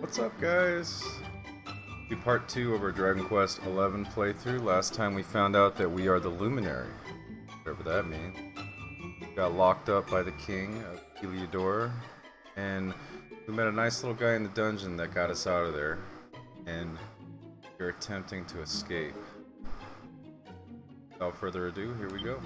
What's up, guys? The part 2 of our Dragon Quest XI playthrough. Last time we found out that we are the Luminary, whatever that means. We got locked up by the king of Heliodor, and we met a nice little guy in the dungeon that got us out of there, and we're attempting to escape. Without further ado, here we go.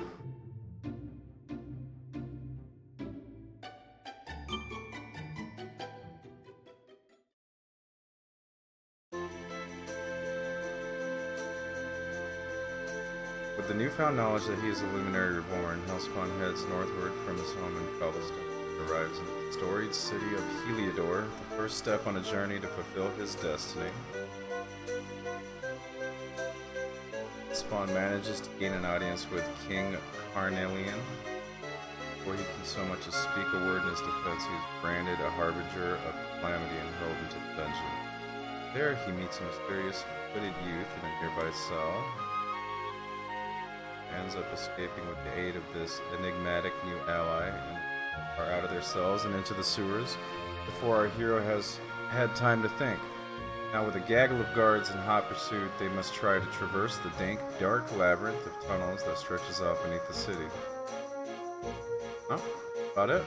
With the newfound knowledge that he is a Luminary reborn, Hellspawn heads northward from his home in Cobblestone. He arrives in the storied city of Heliodor, the first step on a journey to fulfill his destiny. Hellspawn manages to gain an audience with King Carnelian. Before he can so much as speak a word in his defense, he is branded a harbinger of calamity and hurled into the dungeon. There he meets a mysterious, hooded youth in a nearby cell. Ends up escaping with the aid of this enigmatic new ally and are out of their cells and into the sewers before our hero has had time to think. Now with a gaggle of guards in hot pursuit, they must try to traverse the dank, dark labyrinth of tunnels that stretches out beneath the city. Huh? About it?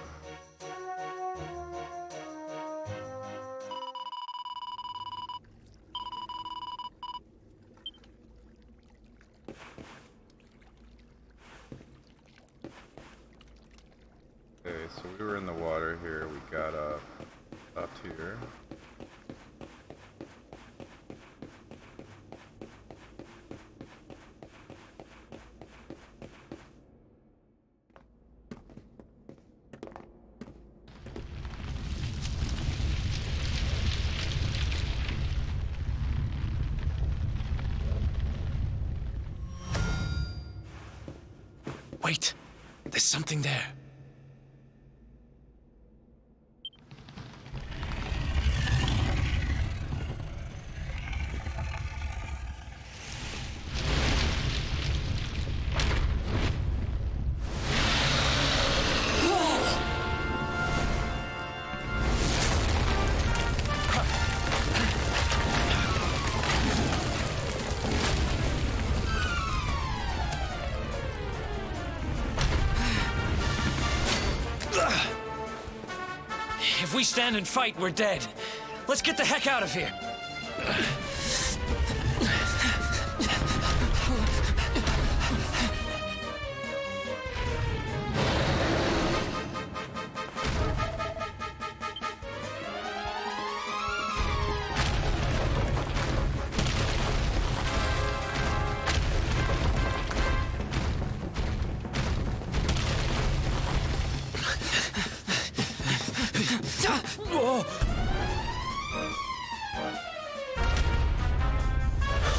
Okay, so we were in the water here, we got up here. Wait, there's something there. If we stand and fight, we're dead. Let's get the heck out of here.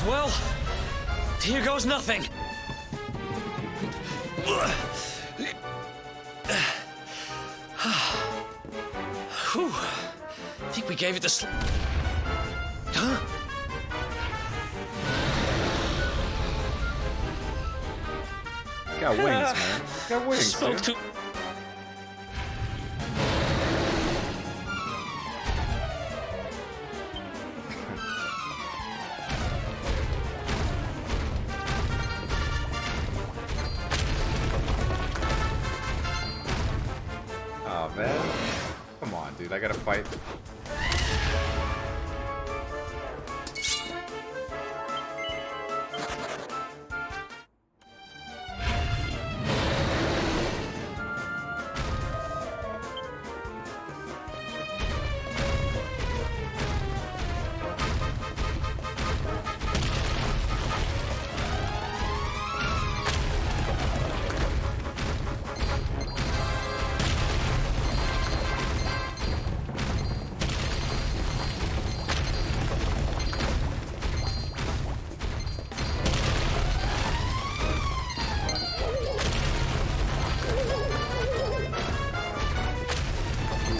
Well, here goes nothing. Whew. I think we gave it the Huh? Got wings, man. Got wings, Spoke dude. to... Oh man. Come on, dude. I gotta fight.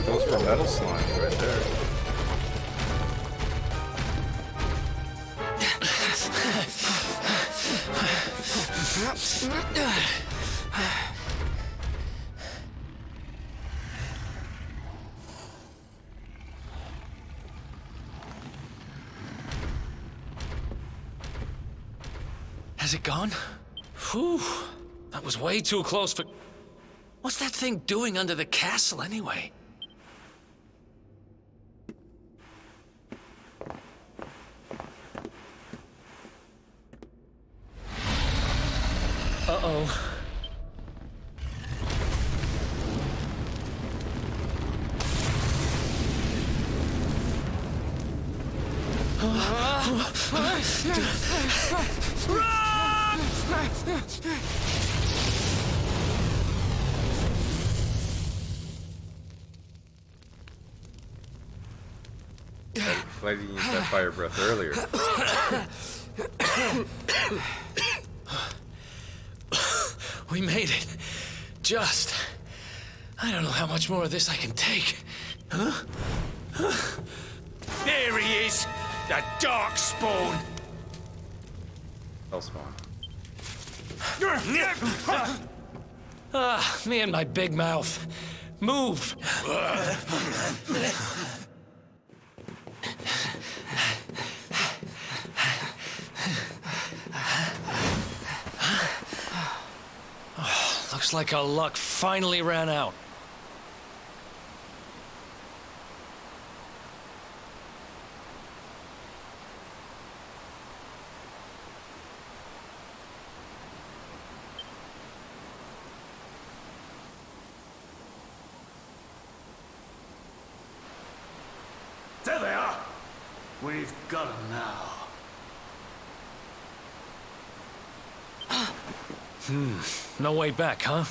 Those were metal slimes right there. Has it gone? Whew. That was way too close for... What's that thing doing under the castle, anyway? Uh-oh. Glad you used that fire breath earlier. We made it. Just. I don't know how much more of this I can take. Huh? There he is! The Darkspawn! Hellspawn. Ah, me and my big mouth. Move! Oh, looks like our luck finally ran out. There they are! We've got them now. No way back, huh?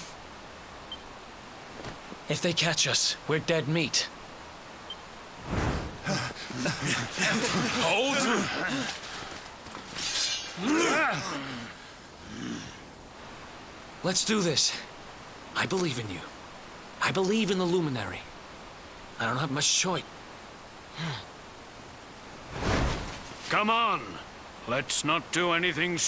If they catch us, we're dead meat. Hold! Let's do this. I believe in you. I believe in the Luminary. I don't have much choice. Come on! Let's not do anything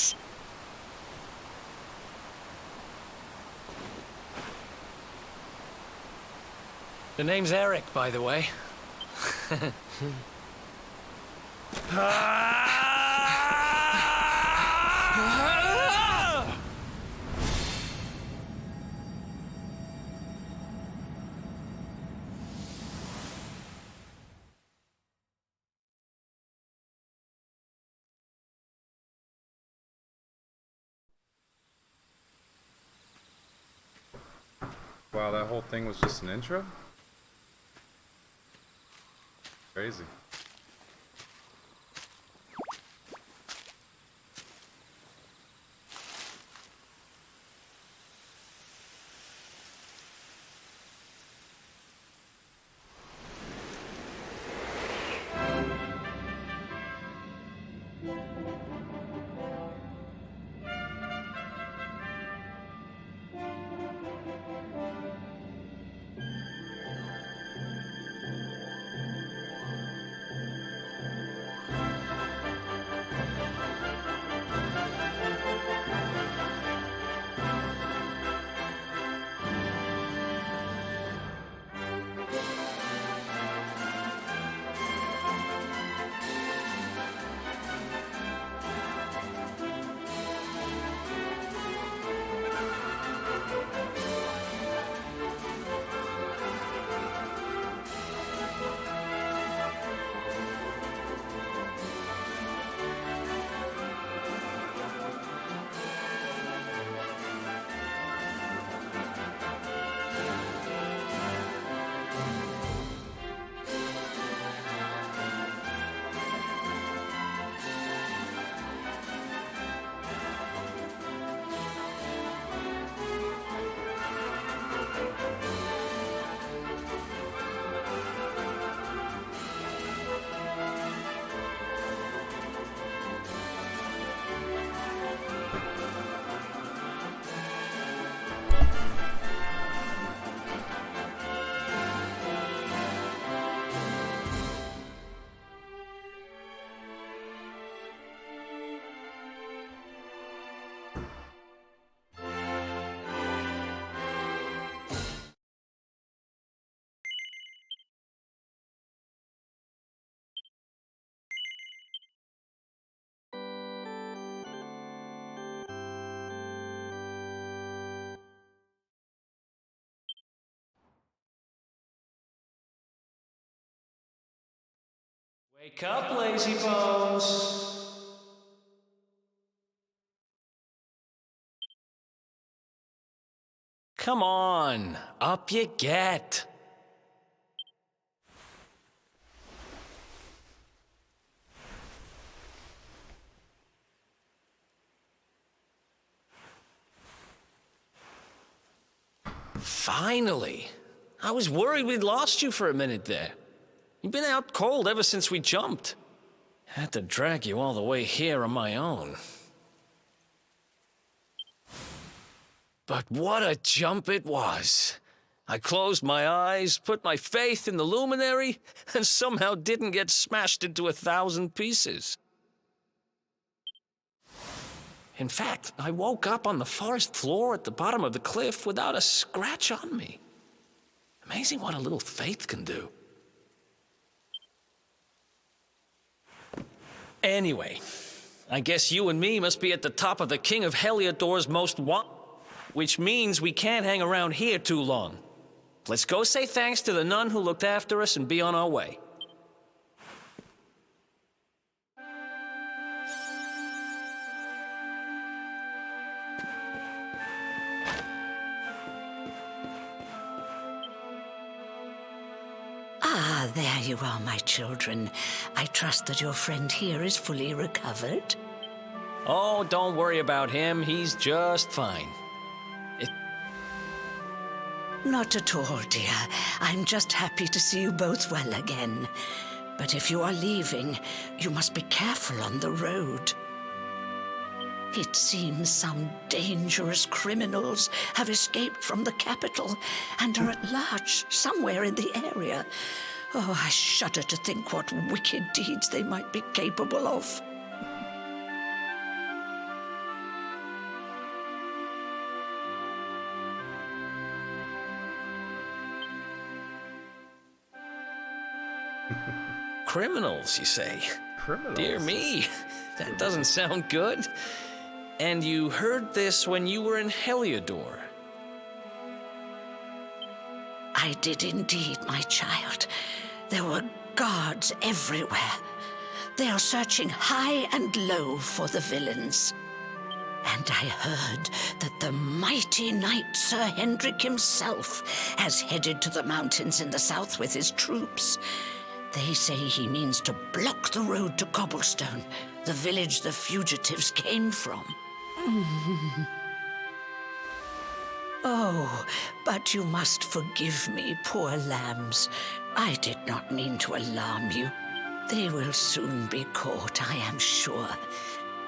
The name's Eric, by the way. Wow, that whole thing was just an intro? Crazy. Wake up, lazy bones. Come on, up you get. Finally. I was worried we'd lost you for a minute there. You've been out cold ever since we jumped. Had to drag you all the way here on my own. But what a jump it was. I closed my eyes, put my faith in the luminary, and somehow didn't get smashed into 1,000 pieces. In fact, I woke up on the forest floor at the bottom of the cliff without a scratch on me. Amazing what a little faith can do. Anyway, I guess you and me must be at the top of the King of Heliodor's most which means we can't hang around here too long. Let's go say thanks to the nun who looked after us and be on our way. Ah, there you are, my children. I trust that your friend here is fully recovered. Oh, don't worry about him. He's just fine. Not at all, dear. I'm just happy to see you both well again. But if you are leaving, you must be careful on the road. It seems some dangerous criminals have escaped from the capital and are at large somewhere in the area. Oh, I shudder to think what wicked deeds they might be capable of. Criminals, you say? Criminals? Dear me, that doesn't sound good. And you heard this when you were in Heliodor? I did indeed, my child. There were guards everywhere. They are searching high and low for the villains. And I heard that the mighty knight Sir Hendrik himself has headed to the mountains in the south with his troops. They say he means to block the road to Cobblestone, the village the fugitives came from. Oh, but you must forgive me, poor lambs. I did not mean to alarm you. They will soon be caught, I am sure.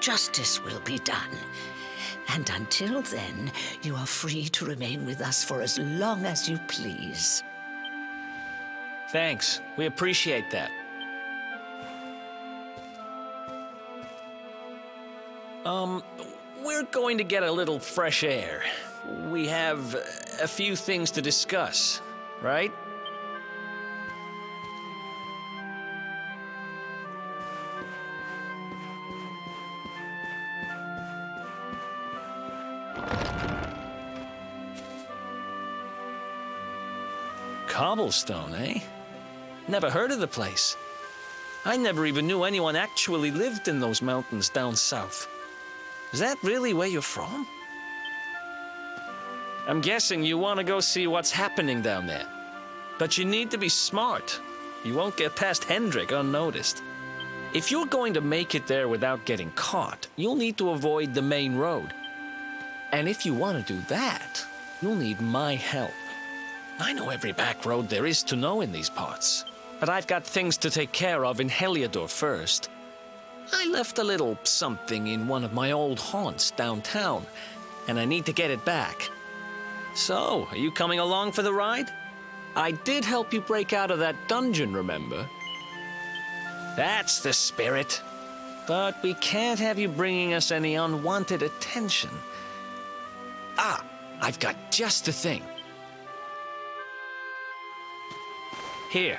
Justice will be done. And until then, you are free to remain with us for as long as you please. Thanks. We appreciate that. We're going to get a little fresh air. We have a few things to discuss, right? Cobblestone, eh? Never heard of the place. I never even knew anyone actually lived in those mountains down south. Is that really where you're from? I'm guessing you want to go see what's happening down there. But you need to be smart. You won't get past Hendrik unnoticed. If you're going to make it there without getting caught, you'll need to avoid the main road. And if you want to do that, you'll need my help. I know every back road there is to know in these parts. But I've got things to take care of in Heliodor first. I left a little something in one of my old haunts downtown, and I need to get it back. So, are you coming along for the ride? I did help you break out of that dungeon, remember? That's the spirit. But we can't have you bringing us any unwanted attention. Ah, I've got just the thing. Here,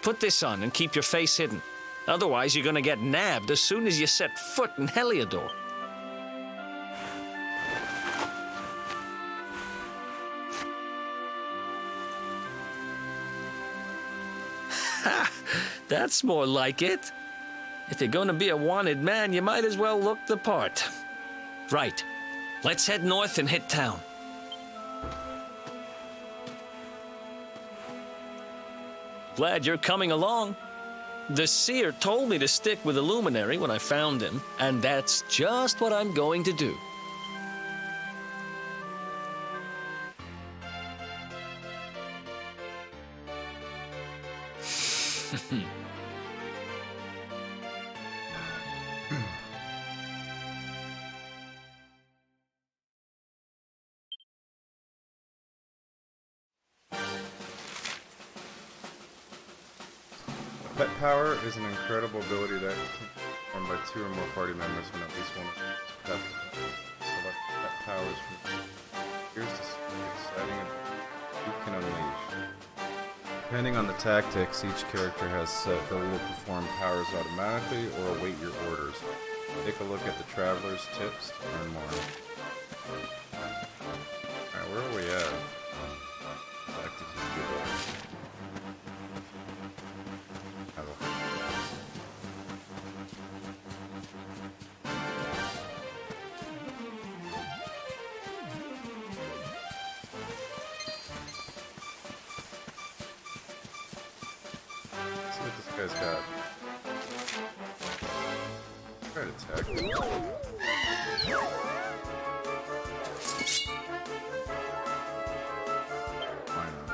put this on and keep your face hidden. Otherwise, you're gonna get nabbed as soon as you set foot in Heliodor. That's more like it. If you're going to be a wanted man, you might as well look the part. Right. Let's head north and hit town. Glad you're coming along. The seer told me to stick with the luminary when I found him, and that's just what I'm going to do. Pet power is an incredible ability that can be performed by 2 or more party members when at least one of them is pet. Select pet powers from here's to see the exciting ability you can unleash. Depending on the tactics each character has set, they will perform powers automatically or await your orders. Take a look at the Traveler's Tips to learn more. Alright, where are we at? Back to let's see what this guy's got. Try to attack him. Why not?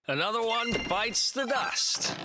Another one bites the dust.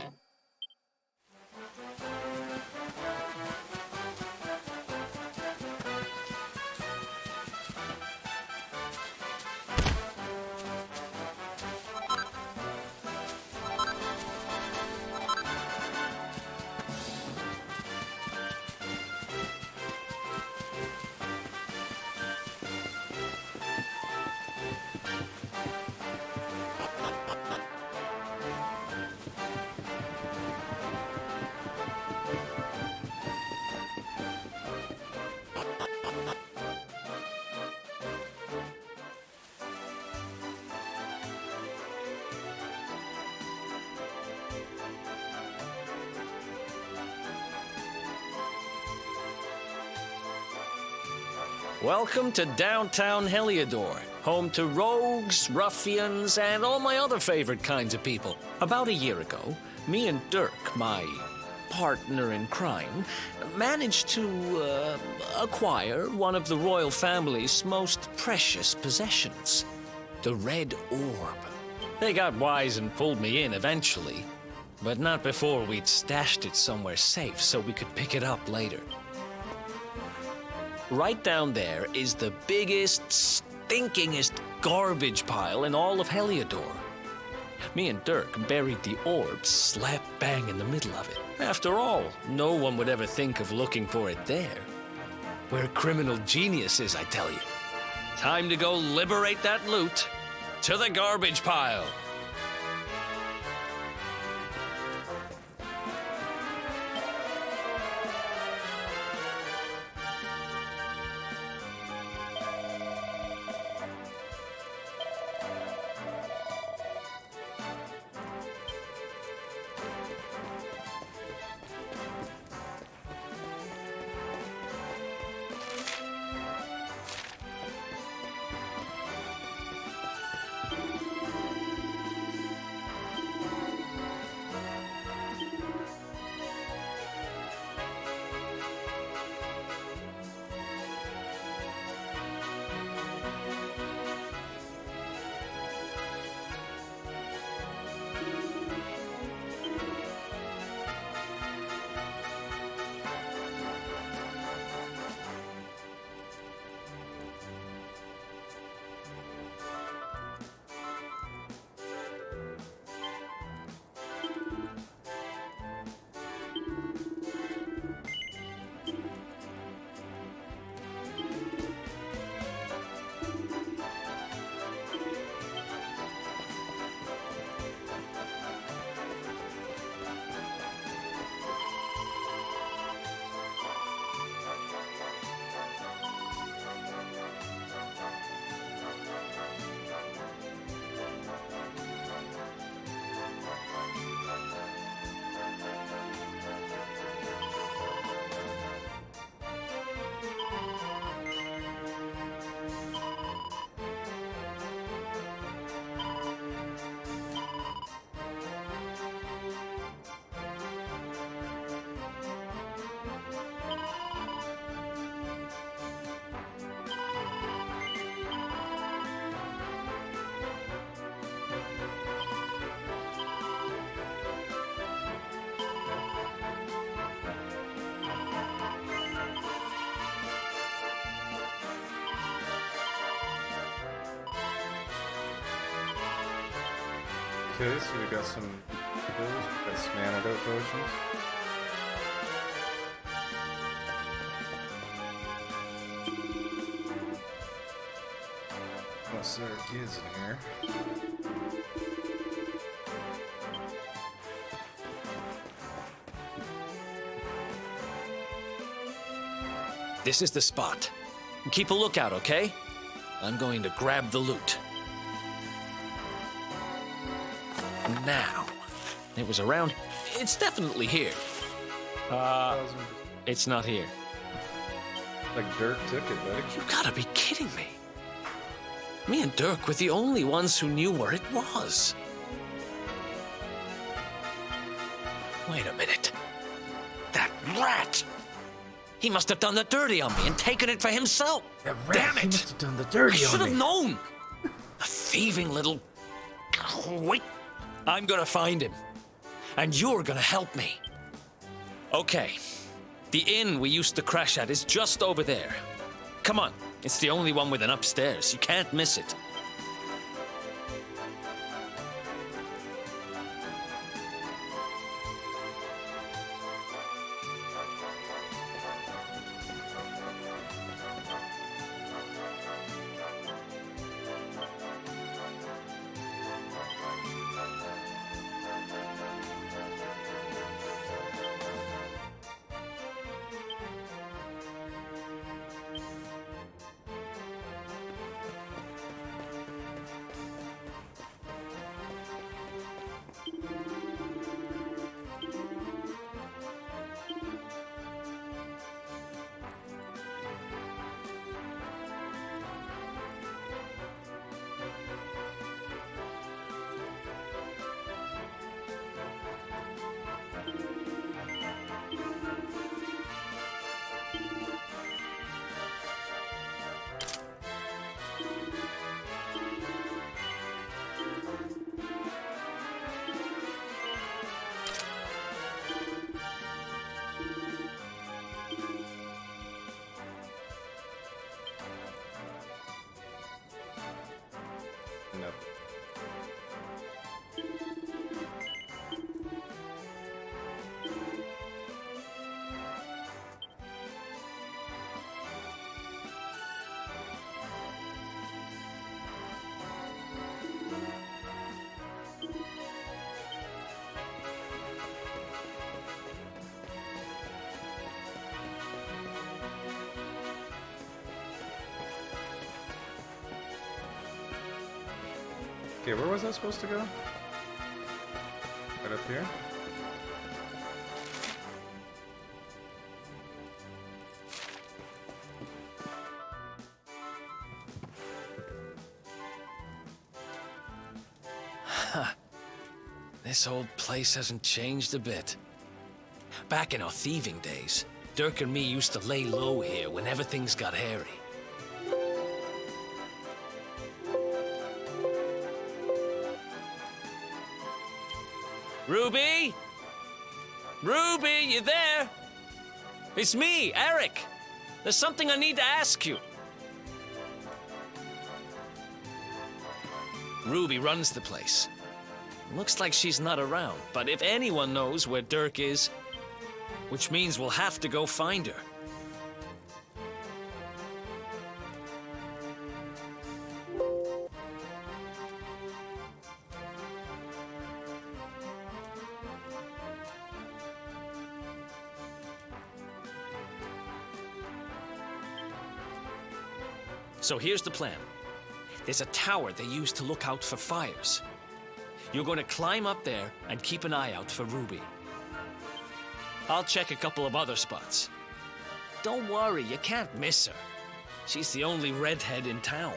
Welcome to downtown Heliodor, home to rogues, ruffians, and all my other favorite kinds of people. About a year ago, me and Dirk, my partner in crime, managed to acquire one of the royal family's most precious possessions, the Red Orb. They got wise and pulled me in eventually, but not before we'd stashed it somewhere safe so we could pick it up later. Right down there is the biggest, stinkingest garbage pile in all of Heliodor. Me and Dirk buried the orb slap bang in the middle of it. After all, no one would ever think of looking for it there. We're criminal geniuses, I tell you. Time to go liberate that loot. To the garbage pile. Okay, so we got some pills, we got some antidote potions. Unless there are kids in here. This is the spot. Keep a lookout, okay? I'm going to grab the loot. Now, it was around. It's definitely here. It's not here. Like Dirk took it, buddy. You gotta be kidding me. Me and Dirk were the only ones who knew where it was. Wait a minute. That rat! He must have done the dirty on me and taken it for himself. Damn it! He must have done the I dirty should on have me. known. A thieving little... Wait. I'm gonna find him. And you're gonna help me. Okay. The inn we used to crash at is just over there. Come on. It's the only one with an upstairs. You can't miss it. No. Okay, where was I supposed to go? Right up here? This old place hasn't changed a bit. Back in our thieving days, Dirk and me used to lay low here whenever things got hairy. Ruby? Ruby, you there? It's me, Eric. There's something I need to ask you. Ruby runs the place. Looks like she's not around, but if anyone knows where Dirk is, which means we'll have to go find her. So here's the plan. There's a tower they use to look out for fires. You're going to climb up there and keep an eye out for Ruby. I'll check a couple of other spots. Don't worry, you can't miss her. She's the only redhead in town.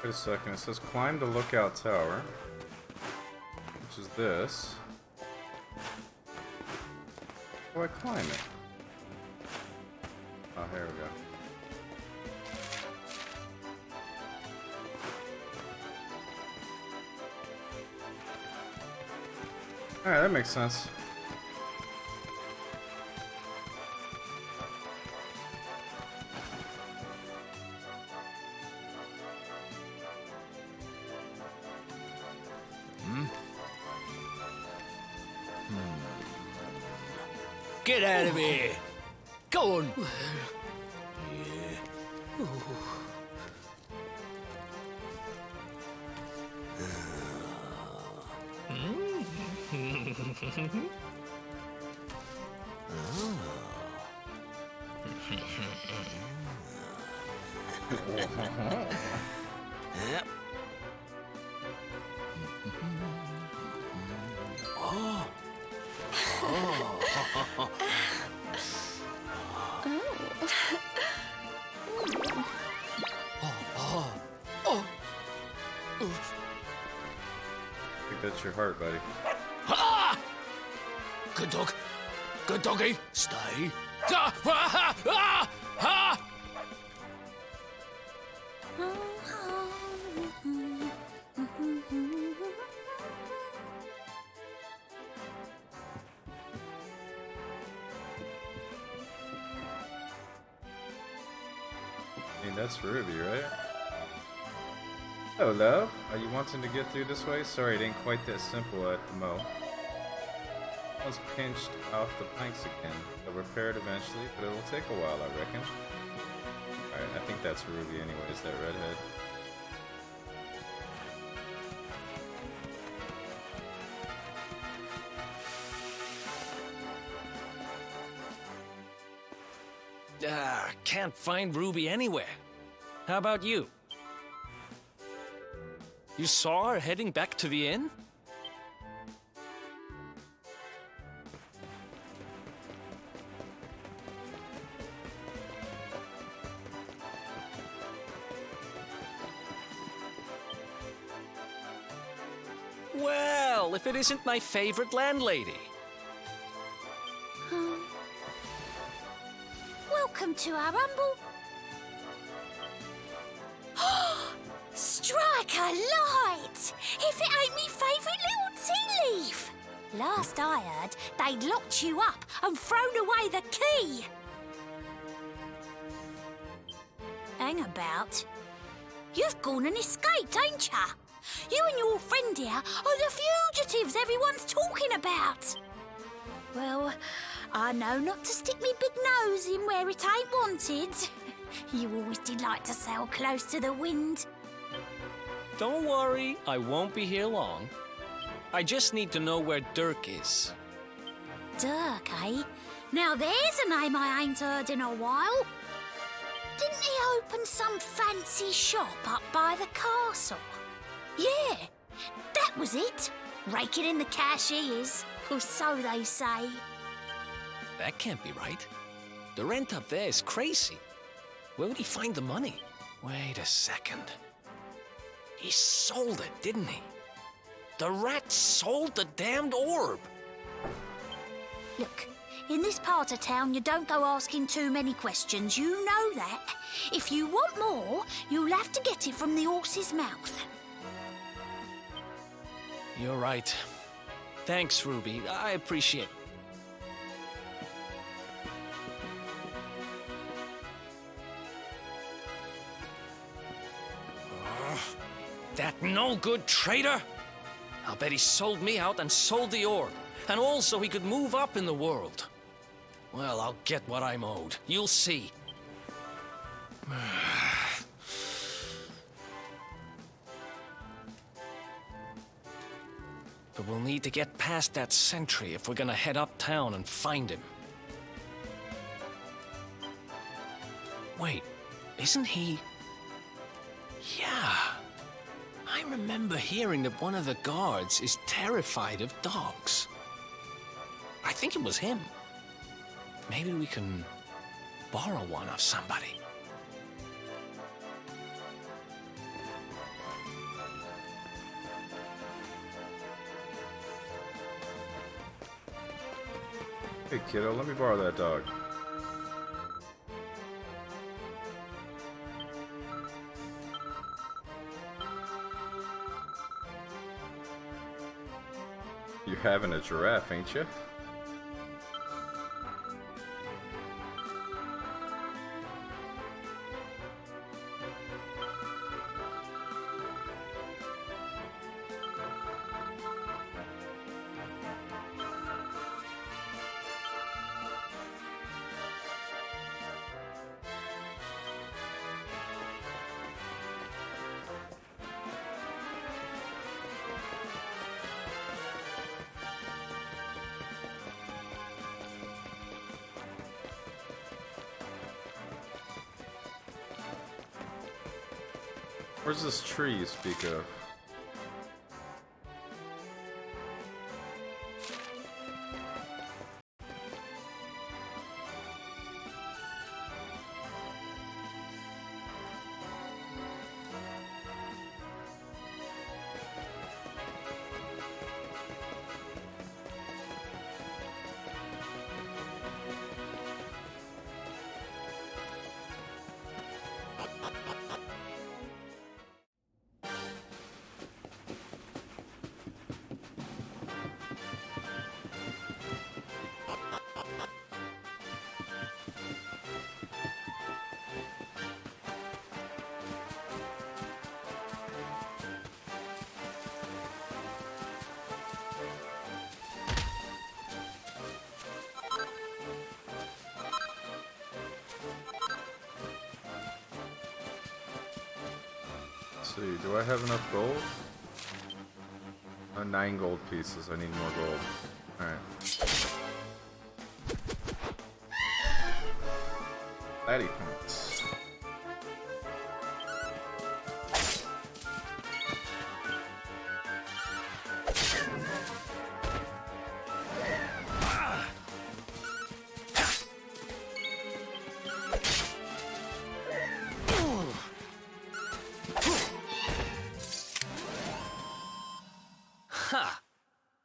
Wait a second. It says climb the lookout tower, which is this. How do I climb it? Oh, here we go. Alright, that makes sense. Get out of here! Go on! I think that's your heart, buddy. Ha! Good dog. Good doggy. Stay. Ah! Ah! Ah! Ah! I mean, that's Ruby, right? Hello, love. Are you wanting to get through this way? Sorry, it ain't quite that simple at the Mo. I was pinched off the planks again. They'll repair it eventually, but it will take a while, I reckon. Alright, I think that's Ruby anyways, that redhead. Can't find Ruby anywhere. How about you? You saw her heading back to the inn? Well, if it isn't my favorite landlady. Welcome to our humble... Strike a light! If it ain't me favourite little tea leaf! Last I heard, they'd locked you up and thrown away the key. Hang about. You've gone and escaped, ain't ya? You and your friend here are the fugitives everyone's talking about. Well, I know not to stick me big nose in where it ain't wanted. You always did like to sail close to the wind. Don't worry, I won't be here long. I just need to know where Dirk is. Dirk, eh? Now there's a name I ain't heard in a while. Didn't he open some fancy shop up by the castle? Yeah, that was it. Raking in the cash he is, or so they say. That can't be right. The rent up there is crazy. Where would he find the money? Wait a second. He sold it, didn't he? The rat sold the damned orb. Look, in this part of town, you don't go asking too many questions. You know that. If you want more, you'll have to get it from the horse's mouth. You're right. Thanks, Ruby. I appreciate it. That no-good traitor! I'll bet he sold me out and sold the orb. And also he could move up in the world. Well, I'll get what I'm owed. You'll see. But we'll need to get past that sentry if we're gonna head uptown and find him. Wait, isn't he... Yeah. I remember hearing that one of the guards is terrified of dogs. I think it was him. Maybe we can borrow one of somebody. Hey kiddo, let me borrow that dog. You're having a giraffe, ain't you? Where's this tree you speak of? Let's see, do I have enough gold? 9 gold pieces. I need more gold. Alright. Laddie points. Ha!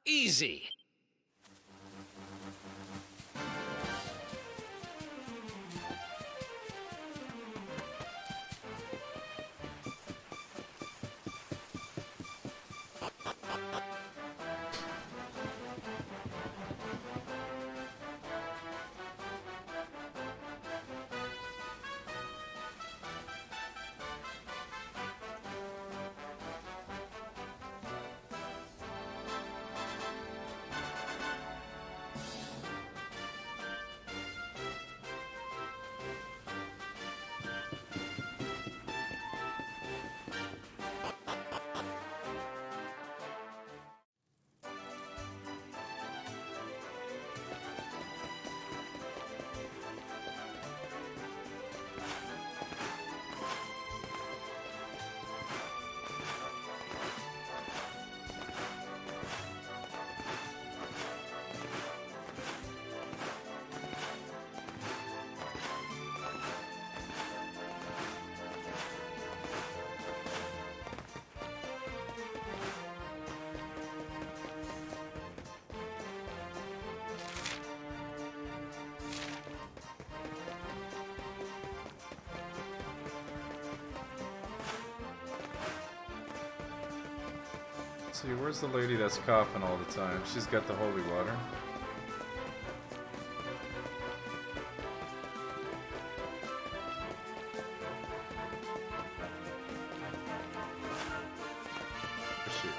Easy. See, where's the lady that's coughing all the time? She's got the holy water. Where's she?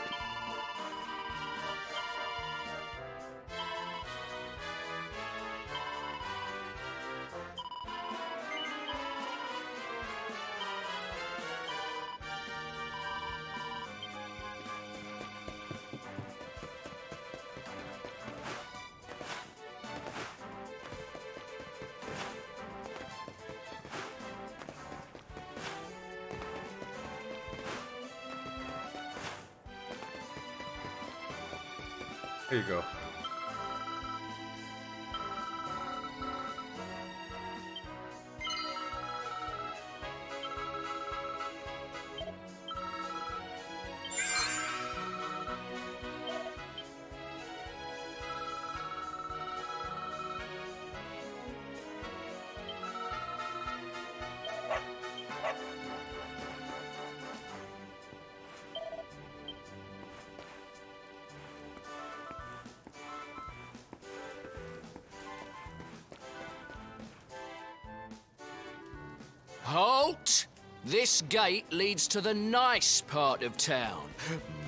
Here you go. Halt! This gate leads to the nice part of town.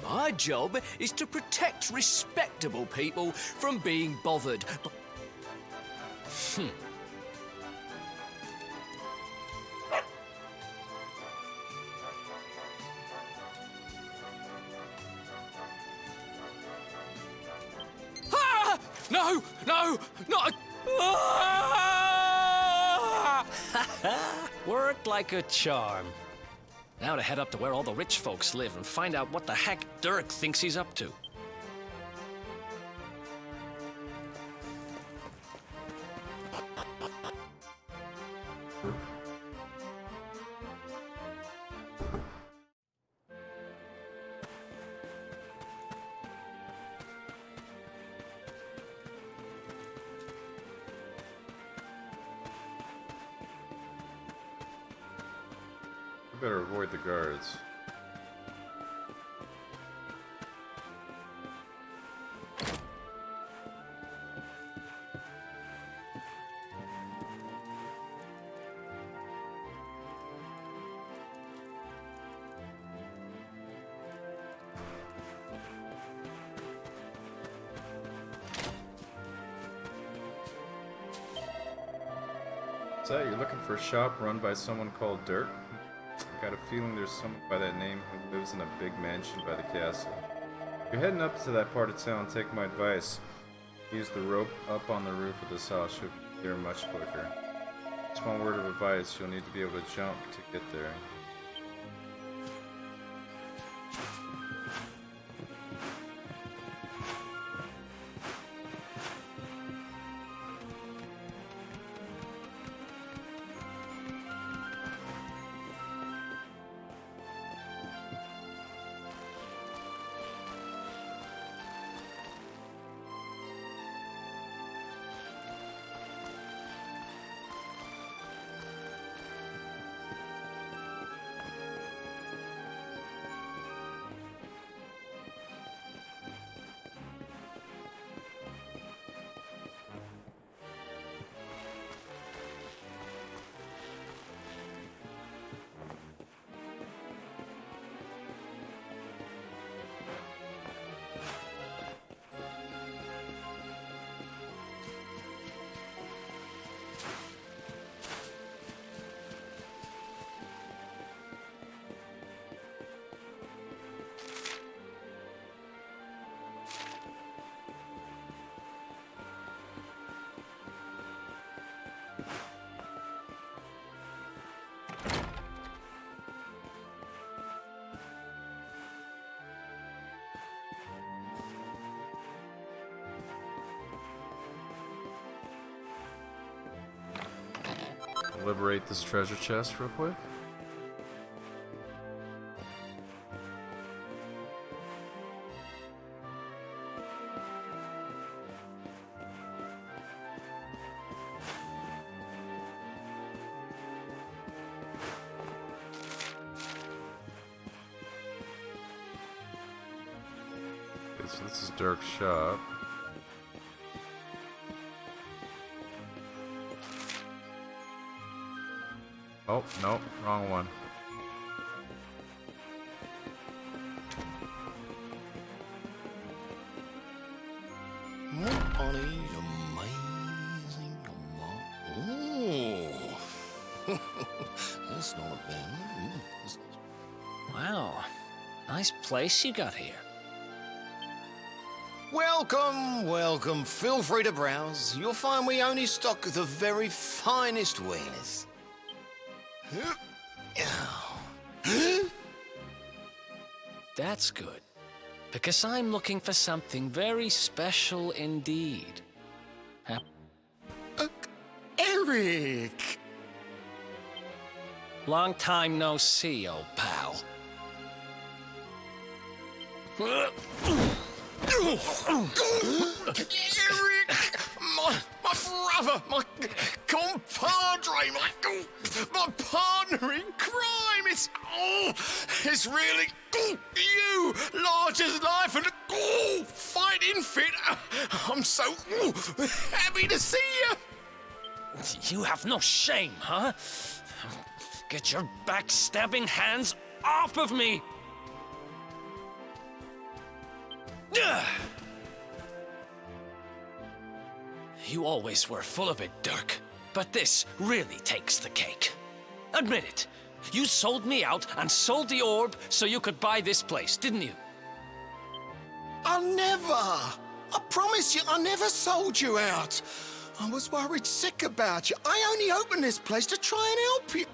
My job is to protect respectable people from being bothered. Ah! No! No! Not... Ah! Worked like a charm. Now to head up to where all the rich folks live and find out what the heck Dirk thinks he's up to. We better avoid the guards. So you're looking for a shop run by someone called Dirk? I got a feeling there's someone by that name who lives in a big mansion by the castle. If you're heading up to that part of town, take my advice. Use the rope up on the roof of this house. You'll get there much quicker. Just one word of advice, you'll need to be able to jump to get there. Liberate this treasure chest real quick. Okay, so this is Dirk's shop. Oh, no, wrong one. What are these amazing... Oh! That's not a bad... Wow, nice place you got here. Welcome, welcome. Feel free to browse. You'll find we only stock the very finest wares. That's good, because I'm looking for something very special indeed. Eric! Long time no see, old pal. Eric! My brother! My compadre! My partner in crime! It's really you! Large as life and fighting fit! I'm so happy to see you! You have no shame, huh? Get your backstabbing hands off of me! Ugh! You always were full of it, Dirk. But this really takes the cake. Admit it. You sold me out and sold the orb so you could buy this place, didn't you? I never! I promise you, I never sold you out. I was worried sick about you. I only opened this place to try and help you.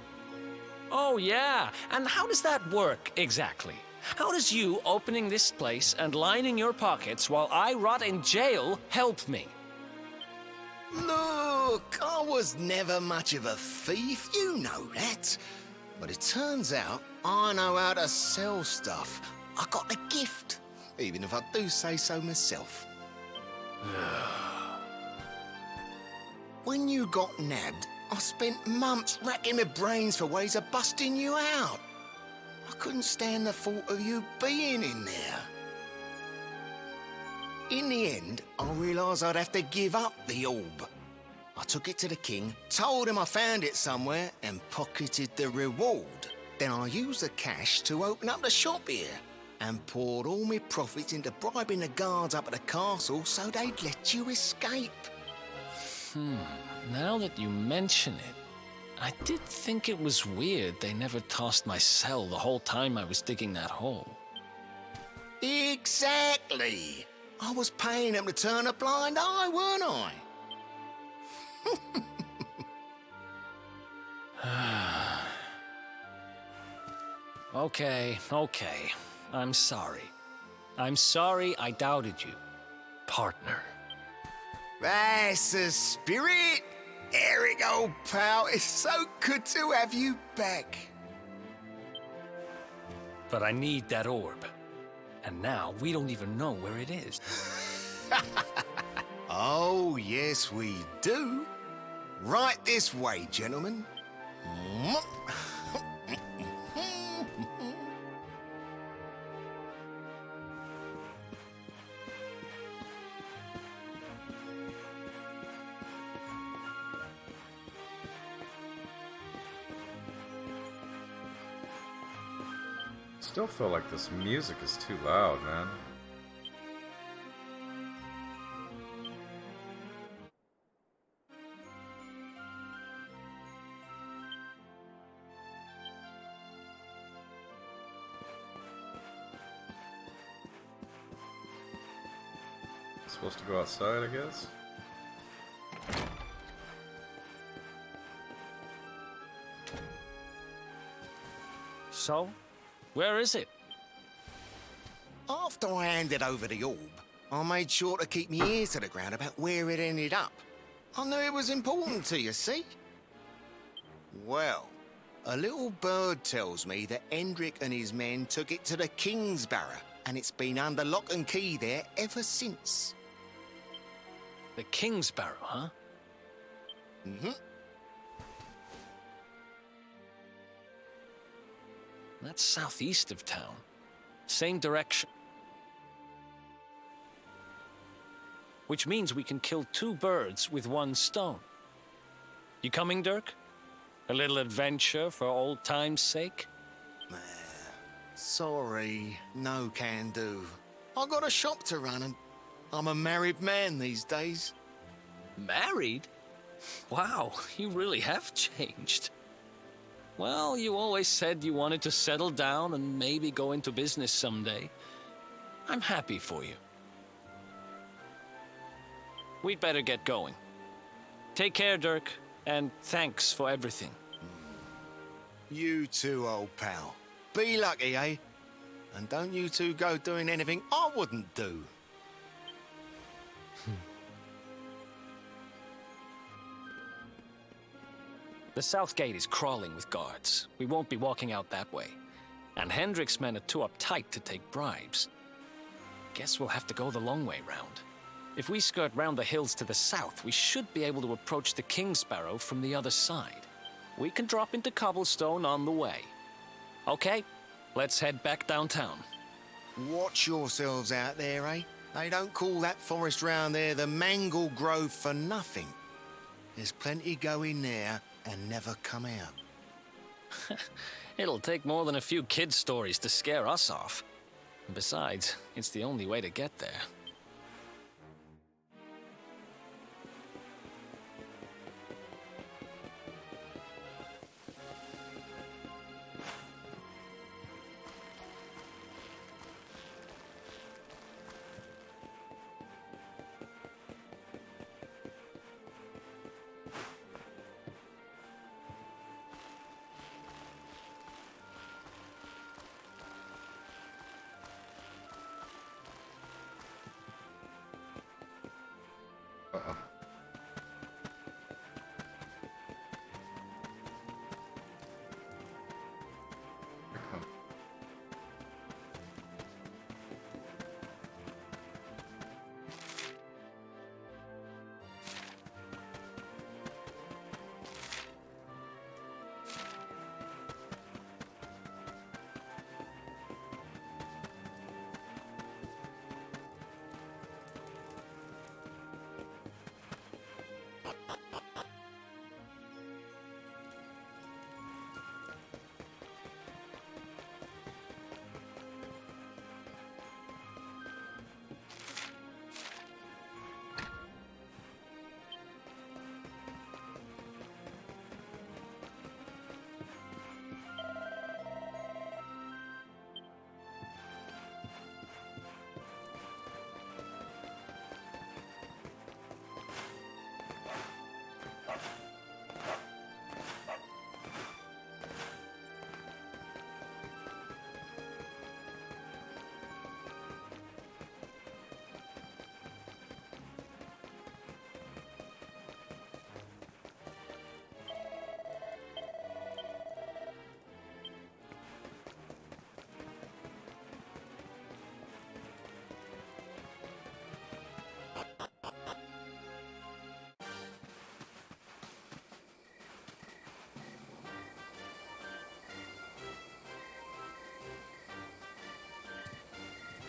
Oh, yeah. And how does that work, exactly? How does you opening this place and lining your pockets while I rot in jail help me? Look, I was never much of a thief, you know that. But it turns out I know how to sell stuff. I got a gift, even if I do say so myself. When you got nabbed, I spent months racking my brains for ways of busting you out. I couldn't stand the thought of you being in there. In the end, I realised I'd have to give up the orb. I took it to the king, told him I found it somewhere, and pocketed the reward. Then I used the cash to open up the shop here, and poured all my profits into bribing the guards up at the castle so they'd let you escape. Now that you mention it, I did think it was weird they never tossed my cell the whole time I was digging that hole. Exactly. I was paying them to turn a blind eye, weren't I? Okay. I'm sorry. I'm sorry I doubted you, partner. That's the spirit. Eric, old pal, it's so good to have you back. But I need that orb. And now we don't even know where it is. Oh, yes, we do. Right this way, gentlemen. Still feel like this music is too loud, man. Supposed to go outside, I guess. So, where is it? After I handed over the orb, I made sure to keep my ears to the ground about where it ended up. I knew it was important to you, see? Well, a little bird tells me that Hendrik and his men took it to the King's Barrow, and it's been under lock and key there ever since. The King's Barrow, huh? Mm-hmm. That's southeast of town. Same direction. Which means we can kill two birds with one stone. You coming, Dirk? A little adventure for old time's sake? Sorry, no can do. I got a shop to run and I'm a married man these days. Married? Wow, you really have changed. Well, you always said you wanted to settle down and maybe go into business someday. I'm happy for you. We'd better get going. Take care, Dirk, and thanks for everything. You too, old pal. Be lucky, eh? And don't you two go doing anything I wouldn't do. The south gate is crawling with guards. We won't be walking out that way. And Hendrik's men are too uptight to take bribes. Guess we'll have to go the long way round. If we skirt round the hills to the south, we should be able to approach the King's Barrow from the other side. We can drop into cobblestone on the way. Okay, let's head back downtown. Watch yourselves out there, eh? They don't call that forest round there the Mangle Grove for nothing. There's plenty go in there and never come out. It'll take more than a few kids' stories to scare us off. Besides, it's the only way to get there. Uh-oh. Here it comes.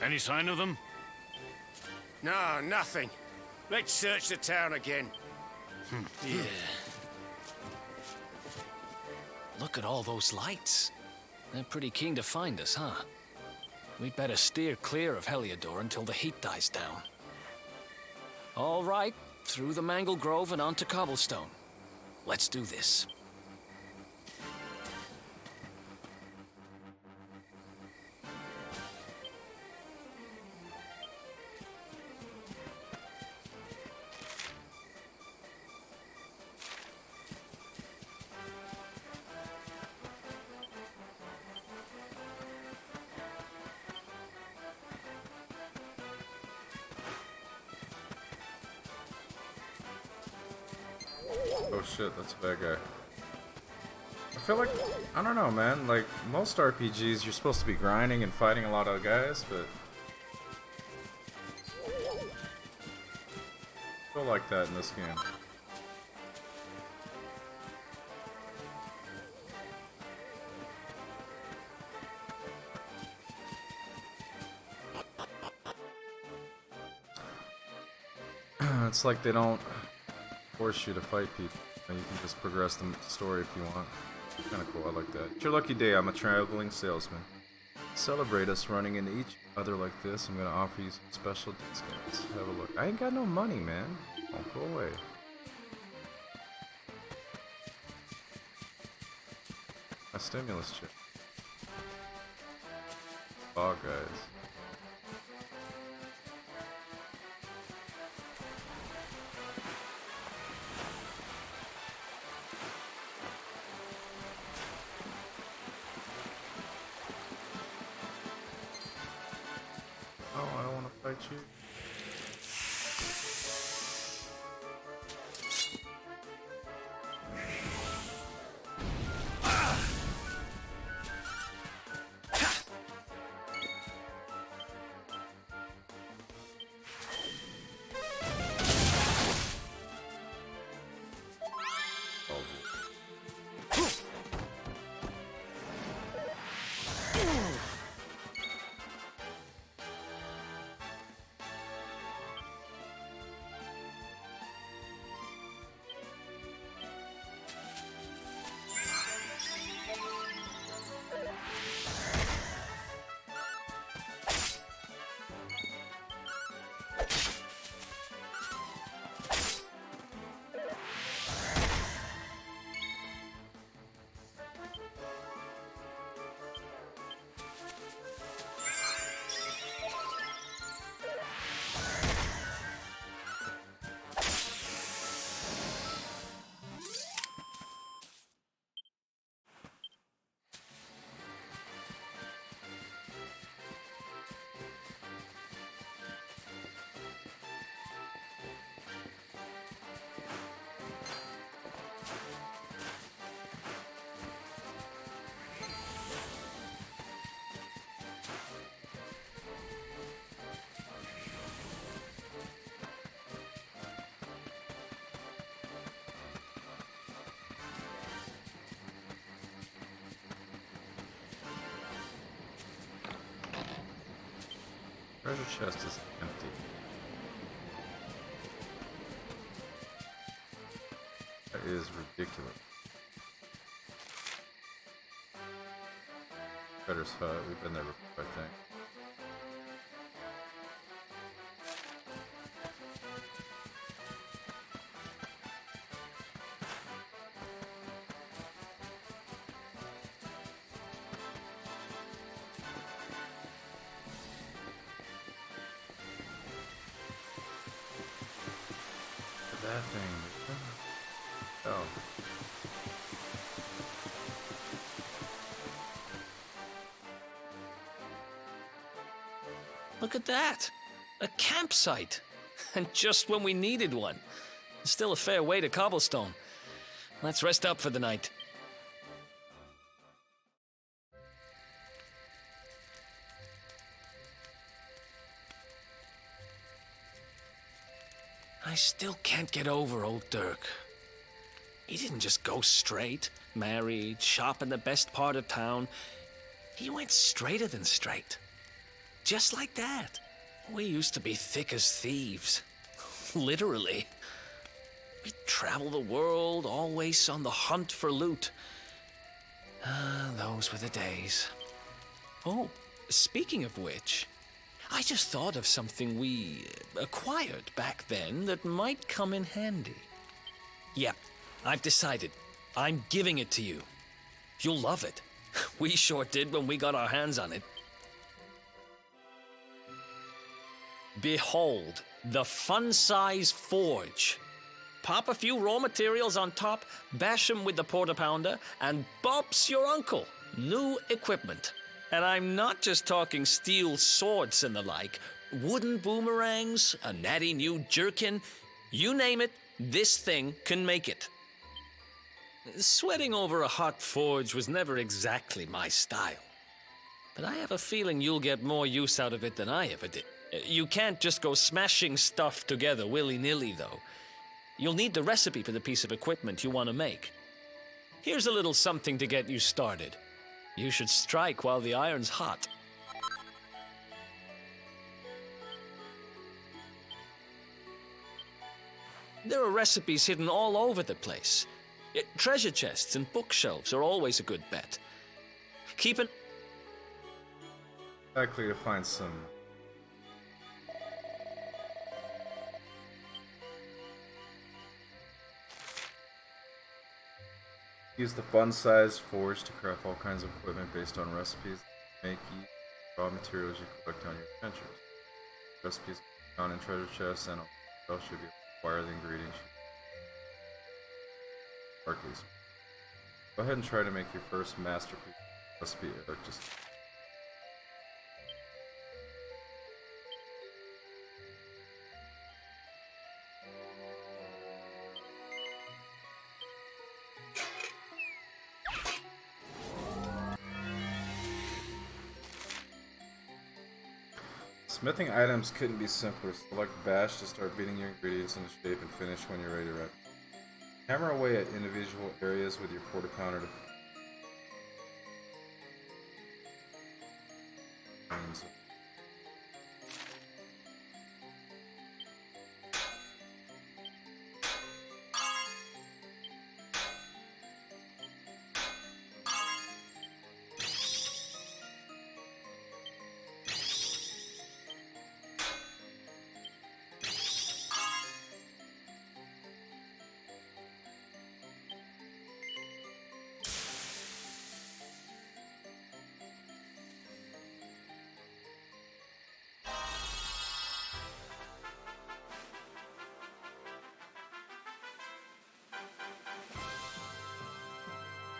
Any sign of them? No, nothing. Let's search the town again. Yeah. Look at all those lights. They're pretty keen to find us, huh? We'd better steer clear of Heliodor until the heat dies down. All right, through the Mangle Grove and onto Cobblestone. Let's do this. Oh shit, that's a bad guy. I feel like, I don't know, man, like, most RPGs you're supposed to be grinding and fighting a lot of guys, but I feel like that in this game. It's like they don't force you to fight people. And you can just progress the story if you want. Kind of cool, I like that. It's your lucky day, I'm a traveling salesman. Celebrate us running into each other like this. I'm gonna offer you some special discounts. Have a look. I ain't got no money, man. Don't go away. My stimulus check. Oh, guys. Oh, I don't want to fight you. treasure chest is empty. That is ridiculous. Better's hut. We've been there before, I think. That thing. Oh. Look at that! A campsite! And just when we needed one. Still a fair way to cobblestone. Let's rest up for the night. I still can't get over old Dirk. He didn't just go straight, married, shop in the best part of town. He went straighter than straight. Just like that. We used to be thick as thieves. Literally. We'd travel the world, always on the hunt for loot. Those were the days. Oh, speaking of which, I just thought of something we acquired back then that might come in handy. Yep, I've decided. I'm giving it to you. You'll love it. We sure did when we got our hands on it. Behold, the fun-size forge. Pop a few raw materials on top, bash 'em with the porta-pounder, and bop's your uncle. New equipment. And I'm not just talking steel swords and the like. Wooden boomerangs, a natty new jerkin. You name it, this thing can make it. Sweating over a hot forge was never exactly my style. But I have a feeling you'll get more use out of it than I ever did. You can't just go smashing stuff together willy-nilly, though. You'll need the recipe for the piece of equipment you want to make. Here's a little something to get you started. You should strike while the iron's hot. There are recipes hidden all over the place. Treasure chests and bookshelves are always a good bet. Keep an... Likely to find some... Use the fun-sized forge to craft all kinds of equipment based on recipes. Make raw materials you collect on your adventures. Recipes found in treasure chests and all should be acquire the ingredients. Barclays. Go ahead and try to make your first masterpiece recipe, Eric. Just smithing items couldn't be simpler. Select bash to start beating your ingredients into shape and finish when you're ready to wrap. Hammer away at individual areas with your porta-pounder to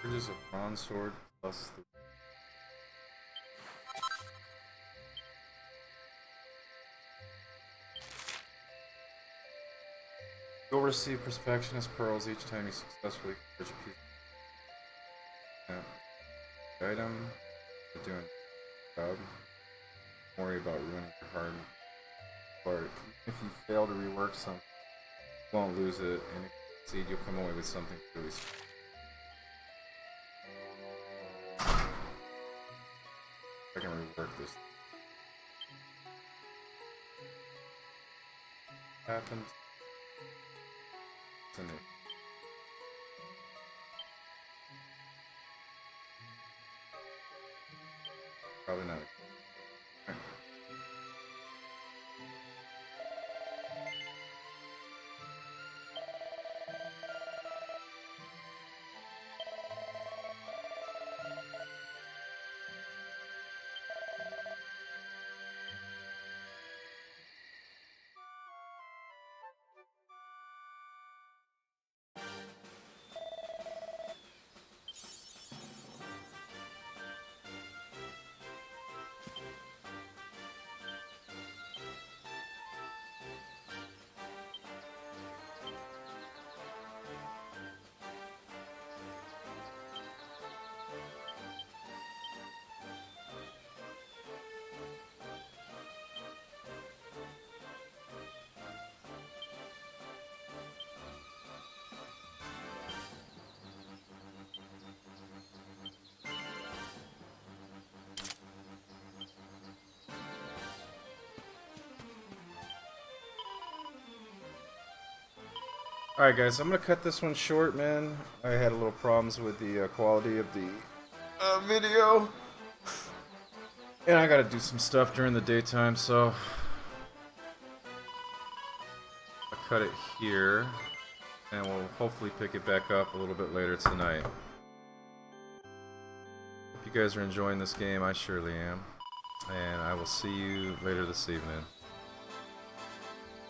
Bridges of bronze sword plus the you'll receive perfectionist pearls each time you successfully bridge a piece. Yeah. Item you're doing job. Don't worry about ruining your hard part. If you fail to rework something, you won't lose it, and if you succeed, you'll come away with something really special. I can rework this. happened? Isn't it? Probably not. Alright guys, I'm gonna cut this one short, man. I had a little problems with the quality of the video. And I gotta do some stuff during the daytime, so... I'll cut it here. And we'll hopefully pick it back up a little bit later tonight. Hope you guys are enjoying this game, I surely am. And I will see you later this evening.